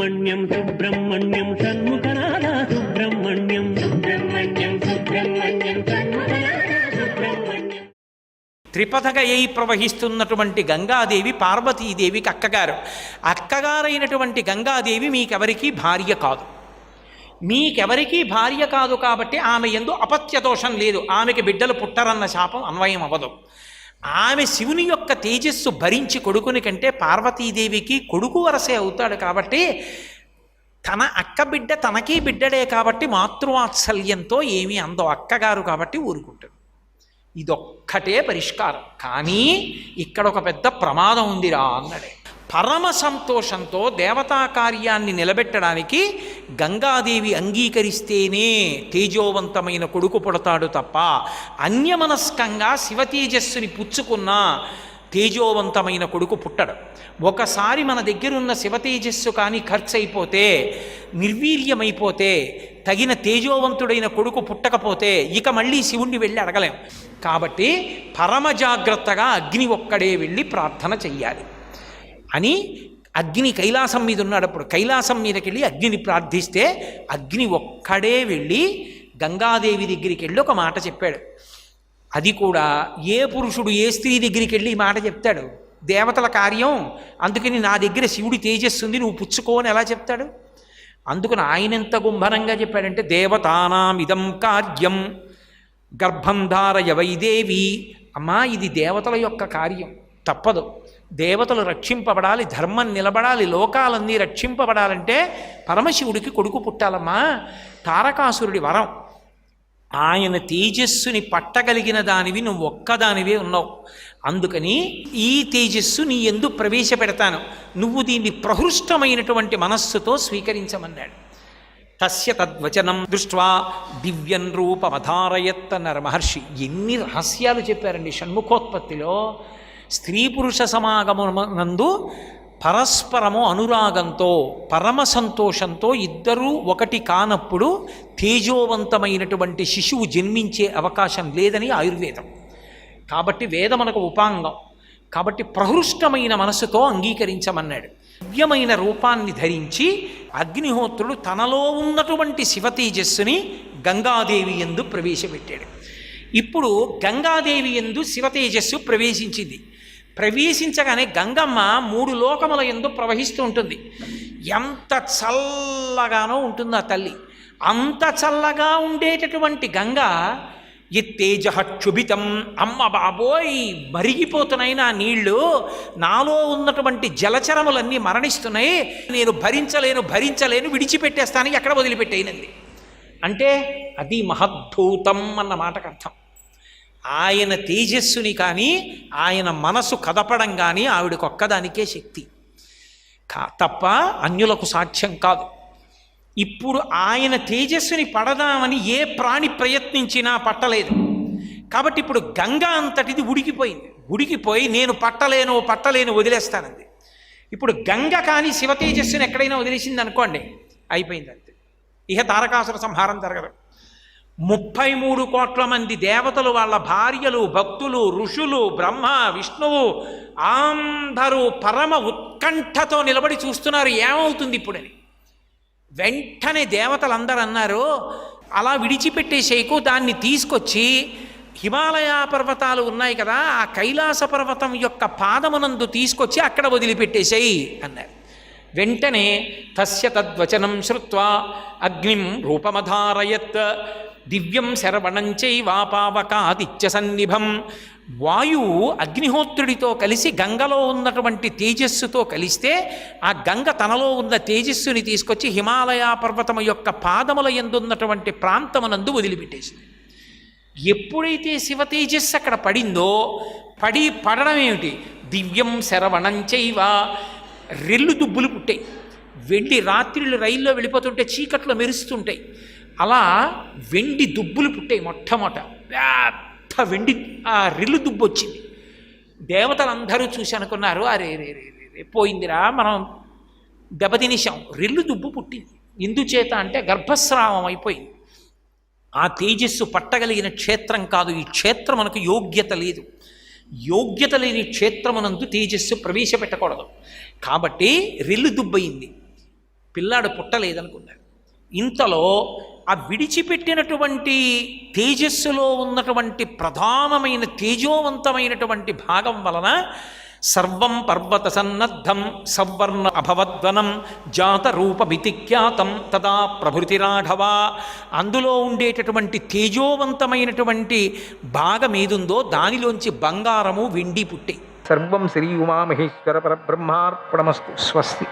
సుబ్రహ్మణ్యం సుబ్రహ్మణ్యం షణ్ముఖనాథ సుబ్రహ్మణ్యం సుబ్రహ్మణ్యం సుబ్రహ్మణ్యం షణ్ముఖనాథ సుబ్రహ్మణ్యం. త్రిపథగై ప్రవహిస్తున్నటువంటి గంగాదేవి పార్వతీదేవికి అక్కగారు. అక్కగారైనటువంటి గంగాదేవి మీకెవరికీ భార్య కాదు. మీకెవరికీ భార్య కాదు కాబట్టి ఆమె యందు అపత్య దోషం లేదు. ఆమెకి బిడ్డలు పుట్టరన్న శాపం అన్వయం అవ్వదు. ఆమె శివుని యొక్క తేజస్సు భరించి కొడుకుని కంటే పార్వతీదేవికి కొడుకు వరసే అవుతాడు కాబట్టి తన అక్క బిడ్డ తనకీ బిడ్డడే కాబట్టి మాతృవాత్సల్యంతో ఏమీ అందో అక్కగారు కాబట్టి ఊరుకుంటాడు. ఇదొక్కటే పరిష్కారం. కానీ ఇక్కడ ఒక పెద్ద ప్రమాదం ఉందిరా అన్నాడే. పరమ సంతోషంతో దేవతా కార్యాన్ని నిలబెట్టడానికి గంగాదేవి అంగీకరిస్తేనే తేజోవంతమైన కొడుకు పుడతాడు తప్ప అన్యమనస్కంగా శివతేజస్సుని పుచ్చుకున్న తేజోవంతమైన కొడుకు పుట్టడు. ఒకసారి మన దగ్గరున్న శివతేజస్సు కానీ ఖర్చు అయిపోతే, నిర్వీర్యమైపోతే, తగిన తేజోవంతుడైన కొడుకు పుట్టకపోతే ఇక మళ్ళీ శివుణ్ణి వెళ్ళి అడగలేం. కాబట్టి పరమ జాగ్రత్తగా అగ్ని ఒక్కడే వెళ్ళి ప్రార్థన చెయ్యాలి అని అగ్ని కైలాసం మీద ఉన్నాడప్పుడు కైలాసం మీదకి వెళ్ళి అగ్నిని ప్రార్థిస్తే అగ్ని ఒక్కడే వెళ్ళి గంగాదేవి దగ్గరికి వెళ్ళి ఒక మాట చెప్పాడు. అది కూడా ఏ పురుషుడు ఏ స్త్రీ దగ్గరికి వెళ్ళి ఈ మాట చెప్తాడు? దేవతల కార్యం, అందుకని నా దగ్గర శివుడి తేజస్సుంది నువ్వు పుచ్చుకో అని ఎలా చెప్తాడు? అందుకని ఆయన ఎంత గుంభనంగా చెప్పాడంటే, దేవతానామిదం కార్యం గర్భం ధారయ వైదేవి. అమ్మా, ఇది దేవతల యొక్క కార్యం, తప్పదు. దేవతలు రక్షింపబడాలి, ధర్మం నిలబడాలి, లోకాలన్నీ రక్షింపబడాలంటే పరమశివుడికి కొడుకు పుట్టాలమ్మా. తారకాసురుడి వరం. ఆయన తేజస్సుని పట్టగలిగిన దానివి నువ్వు ఒక్కదానివే ఉన్నావు. అందుకని ఈ తేజస్సు నీ యందు ప్రవేశపెడతాను, నువ్వు దీన్ని ప్రహృష్టమైనటువంటి మనస్సుతో స్వీకరించమన్నాడు. తస్య తద్వచనం దృష్ట్వా దివ్యం రూపమధారయత్ అన్నారు మహర్షి. ఎన్ని రహస్యాలు చెప్పారండి షణ్ముఖోత్పత్తిలో. స్త్రీ పురుష సమాగమనందు పరస్పరము అనురాగంతో పరమ సంతోషంతో ఇద్దరూ ఒకటి కానప్పుడు తేజోవంతమైనటువంటి శిశువు జన్మించే అవకాశం లేదని ఆయుర్వేదం. కాబట్టి వేదం మనకు ఉపాంగం. కాబట్టి ప్రహృష్టమైన మనసుతో అంగీకరించమన్నాడు. దివ్యమైన రూపాన్ని ధరించి అగ్నిహోత్రుడు తనలో ఉన్నటువంటి శివతేజస్సుని గంగాదేవి యందు ప్రవేశపెట్టాడు. ఇప్పుడు గంగాదేవి యందు శివతేజస్సు ప్రవేశించింది. ప్రవేశించగానే గంగమ్మ 3 లోకముల యందు ప్రవహిస్తూ ఉంటుంది. ఎంత చల్లగానో ఉంటుంది ఆ తల్లి. అంత చల్లగా ఉండేటటువంటి గంగ ఎత్తేజ క్షుభితం. అమ్మ బాబోయ్, మరిగిపోతున్నాయి నా నీళ్లు, నాలో ఉన్నటువంటి జలచరములన్నీ మరణిస్తున్నాయి, నేను భరించలేను విడిచిపెట్టేస్తాను, ఎక్కడ వదిలిపెట్టేయనంది. అంటే అది మహద్భూతం అన్న మాటకు అర్థం. ఆయన తేజస్సుని కానీ ఆయన మనసు కదపడం కానీ ఆవిడకొక్కదానికే శక్తి తప్ప అన్యులకు సాధ్యం కాదు. ఇప్పుడు ఆయన తేజస్సుని పడదామని ఏ ప్రాణి ప్రయత్నించినా పట్టలేదు. కాబట్టి ఇప్పుడు గంగ అంతటిది ఉడికిపోయింది. ఉడికిపోయి నేను పట్టలేను వదిలేస్తానంది. ఇప్పుడు గంగ కానీ శివతేజస్సుని ఎక్కడైనా వదిలేసింది అనుకోండి, అయిపోయింది అంతే. ఇహ తారకాసుర సంహారం జరగదు. 33 కోట్ల మంది దేవతలు, వాళ్ళ భార్యలు, భక్తులు, ఋషులు, బ్రహ్మ, విష్ణువు అందరూ పరమ ఉత్కంఠతో నిలబడి చూస్తున్నారు ఏమవుతుంది ఇప్పుడని. వెంటనే దేవతలందరూ అన్నారు, అలా విడిచిపెట్టేసేకు, దాన్ని తీసుకొచ్చి హిమాలయ పర్వతాలు ఉన్నాయి కదా, ఆ కైలాస పర్వతం యొక్క పాదమునందు తీసుకొచ్చి అక్కడ వదిలిపెట్టేసేయి అన్నారు. వెంటనే తస్య తద్వచనం శ్రుత్వా అగ్నిం రూపమధారయత్ దివ్యం శరవణం చైవాపావకాదిత్య సన్నిభం. వాయువు అగ్నిహోత్రుడితో కలిసి గంగలో ఉన్నటువంటి తేజస్సుతో కలిస్తే ఆ గంగ తనలో ఉన్న తేజస్సుని తీసుకొచ్చి హిమాలయ పర్వతము యొక్క పాదముల యందున్నటువంటి ప్రాంతమునందు వదిలిపెట్టేసింది. ఎప్పుడైతే శివ తేజస్సు అక్కడ పడిందో, పడడం ఏమిటి? దివ్యం శరవణం చైవ, రెల్లు దుబ్బులు పుట్టాయి. వెండి రాత్రిళ్ళు రైల్లో వెళ్ళిపోతుంటే చీకట్లో మెరుస్తుంటాయి. అలా వెండి దుబ్బులు పుట్టాయి. మొట్టమొదట పెద్ద వెండి ఆ రెల్లు దుబ్బు వచ్చింది. దేవతలందరూ చూసి అనుకున్నారు, అరే రే రే రే పోయిందిరా, మనం దెబ్బతినేశాం. రెల్లు దుబ్బు పుట్టింది. ఎందుచేత అంటే గర్భస్రావం అయిపోయింది. ఆ తేజస్సు పట్టగలిగిన క్షేత్రం కాదు ఈ క్షేత్రం, మనకు యోగ్యత లేదు. యోగ్యత లేని క్షేత్రమునందు తేజస్సు ప్రవేశపెట్టకూడదు. కాబట్టి రెల్లు దుబ్బయింది. పిల్లాడు పుట్టలేదనుకున్నారు. ఇంతలో ఆ విడిచిపెట్టినటువంటి తేజస్సులో ఉన్నటువంటి ప్రధానమైన తేజోవంతమైనటువంటి భాగం వలన సర్వం పర్వత సన్నద్ధం సవర్ణ అభవద్వనం జాత రూప వితిఖ్యాతం తదా ప్రభృతిరాఘవ. అందులో ఉండేటటువంటి తేజోవంతమైనటువంటి భాగం ఏదుందో దానిలోంచి బంగారము వెండి పుట్టే. సర్వం శ్రీ ఉమామహేశ్వర పరబ్రహ్మార్పణమస్తు. స్వస్తి.